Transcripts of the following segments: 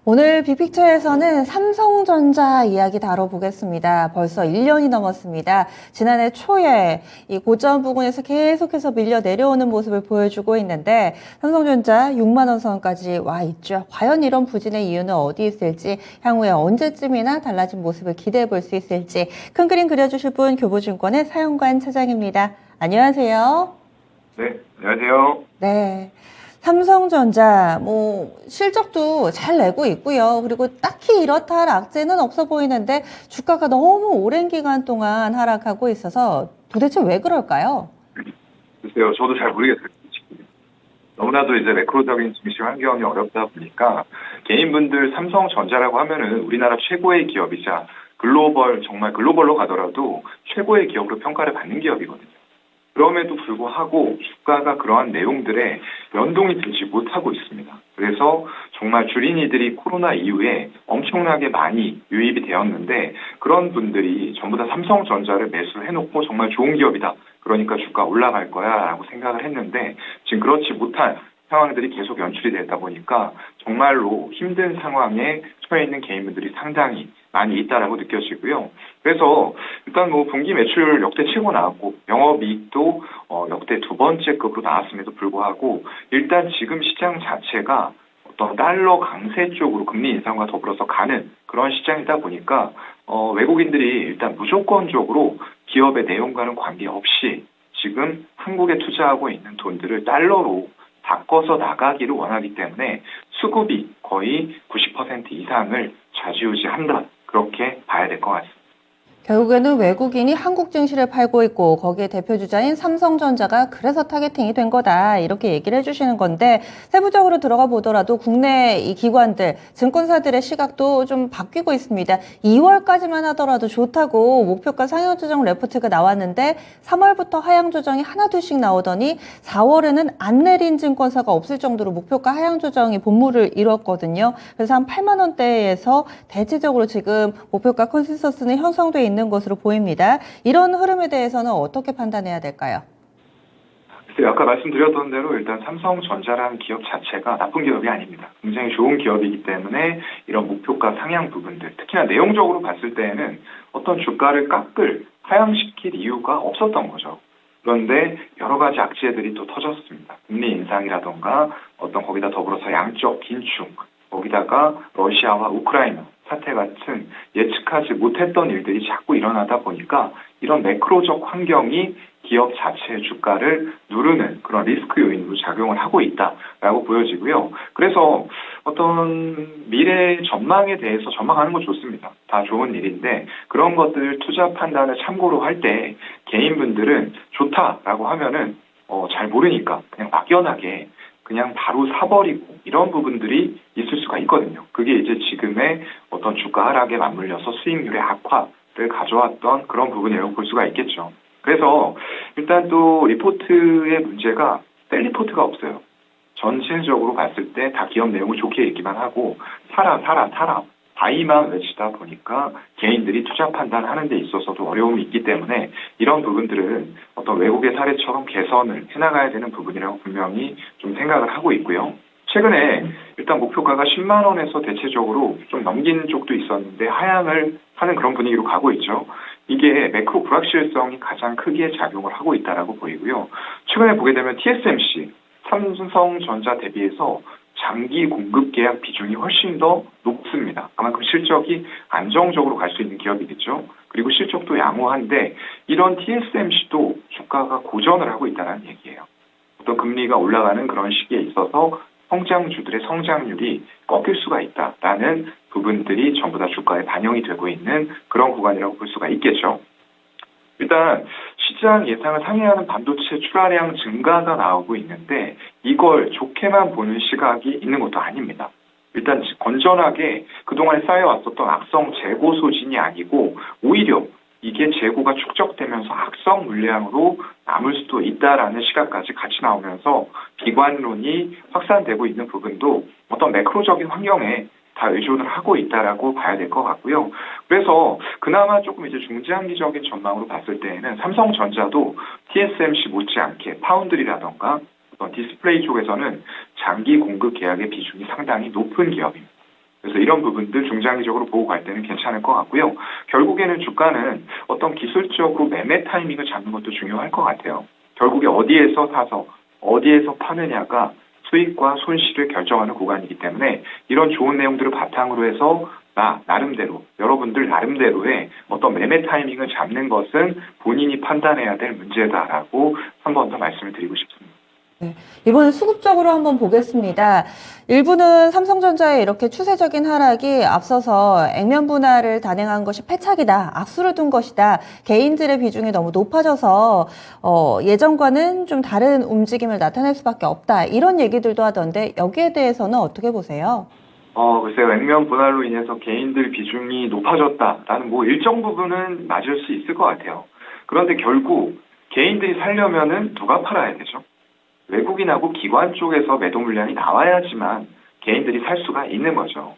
오늘 빅픽처에서는 삼성전자 이야기 다뤄보겠습니다. 벌써 1년이 넘었습니다. 지난해 초에 이 고점 부근에서 계속해서 밀려 내려오는 모습을 보여주고 있는데 삼성전자 6만 원 선까지 와 있죠. 과연 이런 부진의 이유는 어디 있을지, 향후에 언제쯤이나 달라진 모습을 기대해 볼 수 있을지 큰 그림 그려주실 분 교보증권의 사용관 차장입니다. 안녕하세요. 네, 안녕하세요. 네. 삼성전자, 실적도 잘 내고 있고요. 그리고 딱히 이렇다 할 악재는 없어 보이는데 주가가 너무 오랜 기간 동안 하락하고 있어서 도대체 왜 그럴까요? 글쎄요, 저도 잘 모르겠어요. 너무나도 이제 매크로적인 증시 환경이 어렵다 보니까 개인분들 삼성전자라고 하면은 우리나라 최고의 기업이자 정말 글로벌로 가더라도 최고의 기업으로 평가를 받는 기업이거든요. 그럼에도 불구하고 주가가 그러한 내용들에 연동이 되지 못하고 있습니다. 그래서 정말 주린이들이 코로나 이후에 엄청나게 많이 유입이 되었는데 그런 분들이 전부 다 삼성전자를 매수를 해놓고 정말 좋은 기업이다. 그러니까 주가 올라갈 거야 라고 생각을 했는데 지금 그렇지 못한 상황들이 계속 연출이 되다 보니까 정말로 힘든 상황에 처해 있는 개인분들이 상당히 많이 있다라고 느껴지고요. 그래서 일단 분기 매출 역대 최고 나왔고 영업이익도 역대 두 번째 급으로 나왔음에도 불구하고 일단 지금 시장 자체가 어떤 달러 강세 쪽으로 금리 인상과 더불어서 가는 그런 시장이다 보니까 외국인들이 일단 무조건적으로 기업의 내용과는 관계없이 지금 한국에 투자하고 있는 돈들을 달러로 바꿔서 나가기를 원하기 때문에 수급이 거의 90% 이상을 좌지우지한다. 그렇게 봐야 될 것 같습니다. 결국에는 외국인이 한국 증시를 팔고 있고 거기에 대표 주자인 삼성전자가 그래서 타겟팅이 된 거다 이렇게 얘기를 해주시는 건데 세부적으로 들어가 보더라도 국내 이 기관들, 증권사들의 시각도 좀 바뀌고 있습니다. 2월까지만 하더라도 좋다고 목표가 상향 조정 레포트가 나왔는데 3월부터 하향 조정이 하나둘씩 나오더니 4월에는 안 내린 증권사가 없을 정도로 목표가 하향 조정이 본물을 이뤘거든요. 그래서 한 8만 원대에서 대체적으로 지금 목표가 컨센서스는 형성돼 있는 것으로 보입니다. 이런 흐름에 대해서는 어떻게 판단해야 될까요? 글쎄요, 아까 말씀드렸던 대로 일단 삼성전자라는 기업 자체가 나쁜 기업이 아닙니다. 굉장히 좋은 기업이기 때문에 이런 목표가 상향 부분들, 특히나 내용적으로 봤을 때에는 어떤 주가를 하향시킬 이유가 없었던 거죠. 그런데 여러 가지 악재들이 또 터졌습니다. 금리 인상이라던가 거기다 더불어서 양적 긴축, 거기다가 러시아와 우크라이나 사태 같은 예측하지 못했던 일들이 자꾸 일어나다 보니까 이런 매크로적 환경이 기업 자체의 주가를 누르는 그런 리스크 요인으로 작용을 하고 있다라고 보여지고요. 그래서 어떤 미래 전망에 대해서 전망하는 건 좋습니다. 다 좋은 일인데 그런 것들 투자 판단을 참고로 할 때 개인분들은 좋다라고 하면은 잘 모르니까 그냥 막연하게 그냥 바로 사버리고 이런 부분들이 있을 수가 있거든요. 그게 이제 지금의 어떤 주가 하락에 맞물려서 수익률의 악화를 가져왔던 그런 부분이라고 볼 수가 있겠죠. 그래서 일단 또 리포트의 문제가 셀 리포트가 없어요. 전체적으로 봤을 때 다 기업 내용을 좋게 읽기만 하고 사라 바이만 외치다 보니까 개인들이 투자 판단하는 데 있어서도 어려움이 있기 때문에 이런 부분들은 어떤 외국의 사례처럼 개선을 해나가야 되는 부분이라고 분명히 좀 생각을 하고 있고요. 최근에 일단 목표가가 10만 원에서 대체적으로 좀 넘긴 쪽도 있었는데 하향을 하는 그런 분위기로 가고 있죠. 이게 매크로 불확실성이 가장 크게 작용을 하고 있다라고 보이고요. 최근에 보게 되면 TSMC, 삼성전자 대비해서 장기 공급 계약 비중이 훨씬 더 높습니다. 그만큼 실적이 안정적으로 갈 수 있는 기업이겠죠. 그리고 실적도 양호한데 이런 TSMC도 주가가 고전을 하고 있다는 얘기예요. 어떤 금리가 올라가는 그런 시기에 있어서 성장주들의 성장률이 꺾일 수가 있다라는 부분들이 전부 다 주가에 반영이 되고 있는 그런 구간이라고 볼 수가 있겠죠. 일단 시장 예상을 상회하는 반도체 출하량 증가가 나오고 있는데 이걸 좋게만 보는 시각이 있는 것도 아닙니다. 일단 건전하게 그동안 쌓여왔었던 악성 재고 소진이 아니고 오히려 이게 재고가 축적되면서 악성 물량으로 남을 수도 있다라는 시각까지 같이 나오면서 비관론이 확산되고 있는 부분도 어떤 매크로적인 환경에 다 의존을 하고 있다라고 봐야 될 것 같고요. 그래서 그나마 조금 이제 중장기적인 전망으로 봤을 때에는 삼성전자도 TSMC 못지않게 파운드리라던가 어떤 디스플레이 쪽에서는 장기 공급 계약의 비중이 상당히 높은 기업입니다. 그래서 이런 부분들 중장기적으로 보고 갈 때는 괜찮을 것 같고요. 결국에는 주가는 어떤 기술적으로 매매 타이밍을 잡는 것도 중요할 것 같아요. 결국에 어디에서 사서 어디에서 파느냐가 수익과 손실을 결정하는 구간이기 때문에 이런 좋은 내용들을 바탕으로 해서 나름대로 여러분들 나름대로의 어떤 매매 타이밍을 잡는 것은 본인이 판단해야 될 문제다라고 한 번 더 말씀을 드리고 싶습니다. 네, 이번엔 수급적으로 한번 보겠습니다. 일부는 삼성전자의 이렇게 추세적인 하락이 앞서서 액면 분할을 단행한 것이 패착이다, 악수를 둔 것이다, 개인들의 비중이 너무 높아져서 예전과는 좀 다른 움직임을 나타낼 수밖에 없다, 이런 얘기들도 하던데 여기에 대해서는 어떻게 보세요? 글쎄요. 액면 분할로 인해서 개인들 비중이 높아졌다라는 일정 부분은 맞을 수 있을 것 같아요. 그런데 결국 개인들이 살려면은 누가 팔아야 되죠? 외국인하고 기관 쪽에서 매도 물량이 나와야지만 개인들이 살 수가 있는 거죠.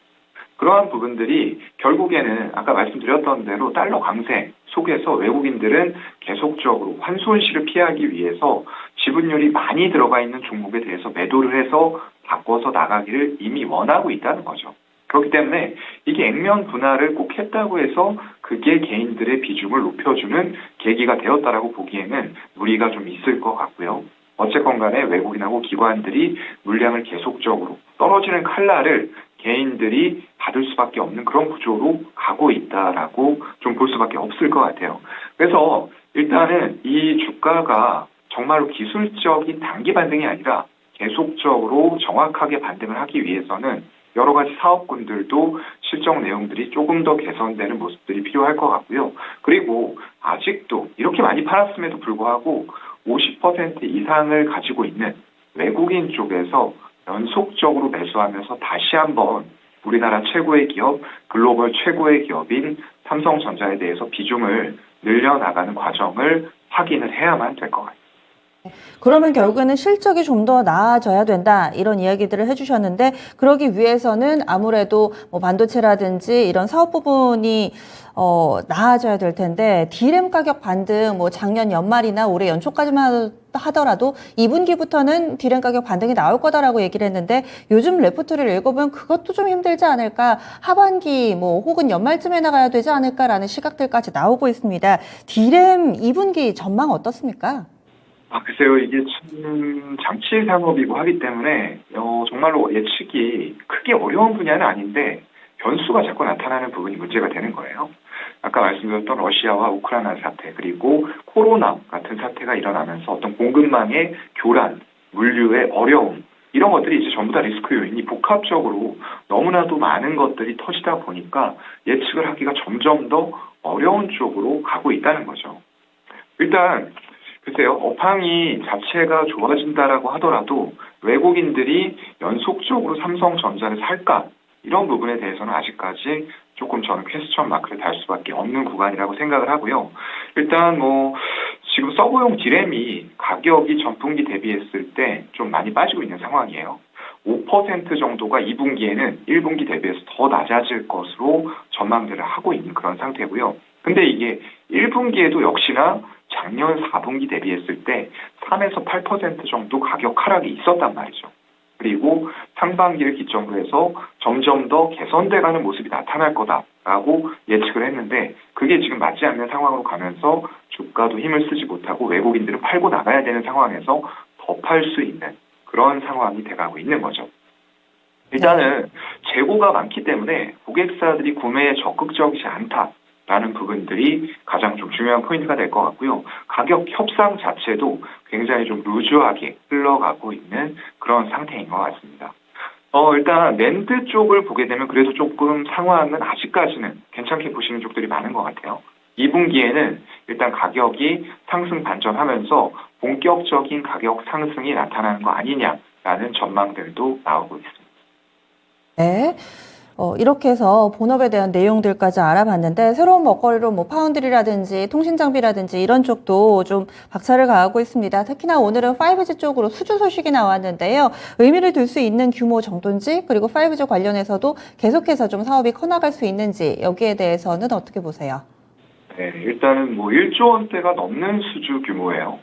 그러한 부분들이 결국에는 아까 말씀드렸던 대로 달러 강세 속에서 외국인들은 계속적으로 환손실을 피하기 위해서 지분율이 많이 들어가 있는 종목에 대해서 매도를 해서 바꿔서 나가기를 이미 원하고 있다는 거죠. 그렇기 때문에 이게 액면 분할을 꼭 했다고 해서 그게 개인들의 비중을 높여주는 계기가 되었다라고 보기에는 무리가 좀 있을 것 같고요. 어쨌건 간에 외국인하고 기관들이 물량을 계속적으로 떨어지는 칼날을 개인들이 받을 수밖에 없는 그런 구조로 가고 있다라고 좀 볼 수밖에 없을 것 같아요. 그래서 일단은 이 주가가 정말로 기술적인 단기 반등이 아니라 계속적으로 정확하게 반등을 하기 위해서는 여러 가지 사업군들도 실적 내용들이 조금 더 개선되는 모습들이 필요할 것 같고요. 그리고 아직도 이렇게 많이 팔았음에도 불구하고 50% 이상을 가지고 있는 외국인 쪽에서 연속적으로 매수하면서 다시 한번 우리나라 최고의 기업, 글로벌 최고의 기업인 삼성전자에 대해서 비중을 늘려나가는 과정을 확인을 해야만 될 것 같아요. 그러면 결국에는 실적이 좀 더 나아져야 된다, 이런 이야기들을 해주셨는데, 그러기 위해서는 아무래도 뭐 반도체라든지 이런 사업 부분이 나아져야 될 텐데, D램 가격 반등 뭐 작년 연말이나 올해 연초까지만 하더라도 2분기부터는 D램 가격 반등이 나올 거다라고 얘기를 했는데, 요즘 레포트를 읽어보면 그것도 좀 힘들지 않을까, 하반기 뭐 혹은 연말쯤에 나가야 되지 않을까라는 시각들까지 나오고 있습니다. D램 2분기 전망 어떻습니까? 글쎄요. 이게 참 장치 산업이고 하기 때문에 정말로 예측이 크게 어려운 분야는 아닌데 변수가 자꾸 나타나는 부분이 문제가 되는 거예요. 아까 말씀드렸던 러시아와 우크라이나 사태, 그리고 코로나 같은 사태가 일어나면서 어떤 공급망의 교란, 물류의 어려움, 이런 것들이 이제 전부 다 리스크 요인이 복합적으로 너무나도 많은 것들이 터지다 보니까 예측을 하기가 점점 더 어려운 쪽으로 가고 있다는 거죠. 일단 글쎄요, 업황이 자체가 좋아진다라고 하더라도 외국인들이 연속적으로 삼성전자를 살까? 이런 부분에 대해서는 아직까지 조금 저는 퀘스천 마크를 달 수밖에 없는 구간이라고 생각을 하고요. 일단 지금 서버용 D램이 가격이 전분기 대비했을 때 좀 많이 빠지고 있는 상황이에요. 5% 정도가 2분기에는 1분기 대비해서 더 낮아질 것으로 전망들을 하고 있는 그런 상태고요. 근데 이게 1분기에도 역시나 작년 4분기 대비했을 때 3에서 8% 정도 가격 하락이 있었단 말이죠. 그리고 상반기를 기점으로 해서 점점 더 개선돼가는 모습이 나타날 거다라고 예측을 했는데 그게 지금 맞지 않는 상황으로 가면서 주가도 힘을 쓰지 못하고 외국인들은 팔고 나가야 되는 상황에서 더 팔 수 있는 그런 상황이 돼가고 있는 거죠. 일단은 재고가 많기 때문에 고객사들이 구매에 적극적이지 않다라는 부분들이 가장 좀 중요한 포인트가 될 것 같고요. 가격 협상 자체도 굉장히 좀 루즈하게 흘러가고 있는 그런 상태인 것 같습니다. 일단 낸드 쪽을 보게 되면 그래도 조금 상황은 아직까지는 괜찮게 보시는 쪽들이 많은 것 같아요. 2분기에는 일단 가격이 상승 반전하면서 본격적인 가격 상승이 나타나는 거 아니냐라는 전망들도 나오고 있습니다. 네. 이렇게 해서 본업에 대한 내용들까지 알아봤는데, 새로운 먹거리로 뭐 파운드리라든지 통신장비라든지 이런 쪽도 좀 박차를 가하고 있습니다. 특히나 오늘은 5G 쪽으로 수주 소식이 나왔는데요. 의미를 둘 수 있는 규모 정도인지, 그리고 5G 관련해서도 계속해서 좀 사업이 커나갈 수 있는지, 여기에 대해서는 어떻게 보세요? 네, 일단은 1조 원대가 넘는 수주 규모예요.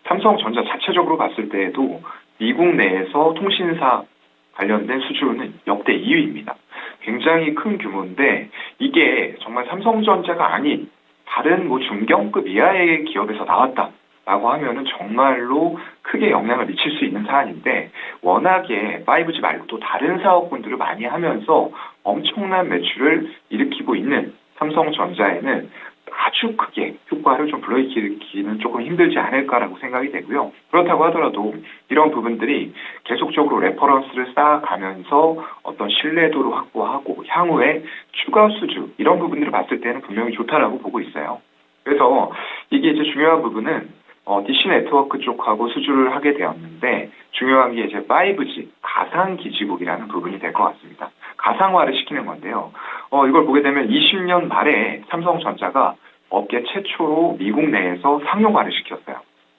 삼성전자 자체적으로 봤을 때에도 미국 내에서 통신사 관련된 수주는 역대 2위입니다. 굉장히 큰 규모인데 이게 정말 삼성전자가 아닌 다른 뭐 중견급 이하의 기업에서 나왔다라고 하면은 정말로 크게 영향을 미칠 수 있는 사안인데 워낙에 5G 말고도 다른 사업군들을 많이 하면서 엄청난 매출을 일으키고 있는 삼성전자에는 아주 크게 효과를 좀 불러일으키기는 조금 힘들지 않을까라고 생각이 되고요. 그렇다고 하더라도 이런 부분들이 계속적으로 레퍼런스를 쌓아가면서 어떤 신뢰도를 확보하고 향후에 추가 수주 이런 부분들을 봤을 때는 분명히 좋다라고 보고 있어요. 그래서 이게 이제 중요한 부분은 DC 네트워크 쪽하고 수주를 하게 되었는데 중요한 게 이제 5G 가상기지국이라는 부분이 될 것 같습니다. 가상화를 시키는 건데요. 이걸 보게 되면 20년 말에 삼성전자가 업계 최초로 미국 내에서 상용화를 시켰어요.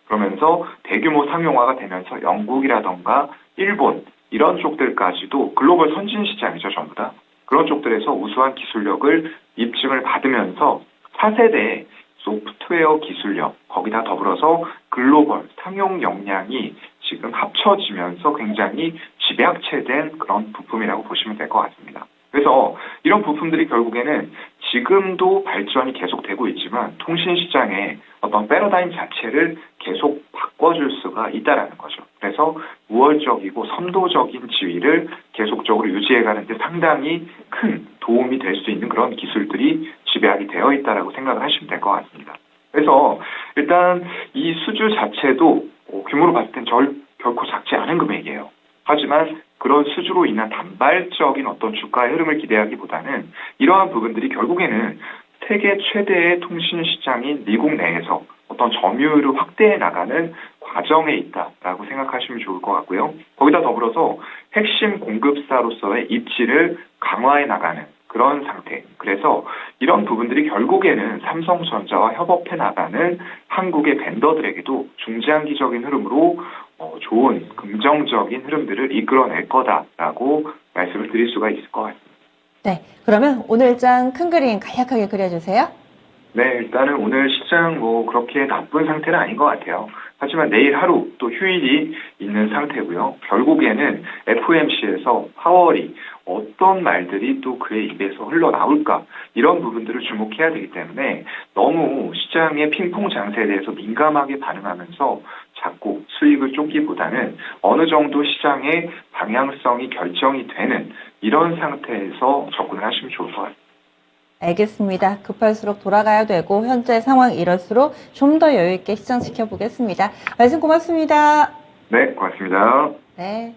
그러면서 대규모 상용화가 되면서 영국이라던가 일본 이런 쪽들까지도 글로벌 선진 시장이죠, 전부 다. 그런 쪽들에서 우수한 기술력을 입증을 받으면서 4세대 소프트웨어 기술력, 거기다 더불어서 글로벌 상용 역량이 지금 합쳐지면서 굉장히 집약체된 그런 부품이라고 보시면 될 것 같습니다. 그래서 이런 부품들이 결국에는 지금도 발전이 계속되고 있지만 통신시장의 어떤 패러다임 자체를 계속 바꿔줄 수가 있다라는 거죠. 그래서 우월적이고 선도적인 지위를 계속적으로 유지해가는 데 상당히 큰 도움이 될 수 있는 그런 기술들이 집약이 되어 있다라고 생각을 하시면 될 것 같습니다. 그래서 일단 이 수주 자체도 규모로 봤을 땐 결코 작지 않은 금액이에요. 하지만 그런 수주로 인한 단발적인 어떤 주가의 흐름을 기대하기보다는 이러한 부분들이 결국에는 세계 최대의 통신 시장인 미국 내에서 어떤 점유율을 확대해 나가는 과정에 있다라고 생각하시면 좋을 것 같고요. 거기다 더불어서 핵심 공급사로서의 입지를 강화해 나가는 그런 상태. 그래서 이런 부분들이 결국에는 삼성전자와 협업해 나가는 한국의 벤더들에게도 중장기적인 흐름으로 좋은 긍정적인 흐름들을 이끌어낼 거다라고 말씀을 드릴 수가 있을 것 같습니다. 네, 그러면 오늘 장 큰 그림 간략하게 그려주세요. 네, 일단은 오늘 시장 그렇게 나쁜 상태는 아닌 것 같아요. 하지만 내일 하루 또 휴일이 있는 상태고요. 결국에는 FOMC에서 파월이 어떤 말들이 또 그의 입에서 흘러나올까 이런 부분들을 주목해야 되기 때문에 너무 시장의 핑퐁 장세에 대해서 민감하게 반응하면서 자꾸 수익을 쫓기보다는 어느 정도 시장의 방향성이 결정이 되는 이런 상태에서 접근을 하시면 좋을 것 같아요. 알겠습니다. 급할수록 돌아가야 되고 현재 상황 이럴수록 좀 더 여유 있게 시장 지켜보겠습니다. 말씀 고맙습니다. 네, 고맙습니다. 네.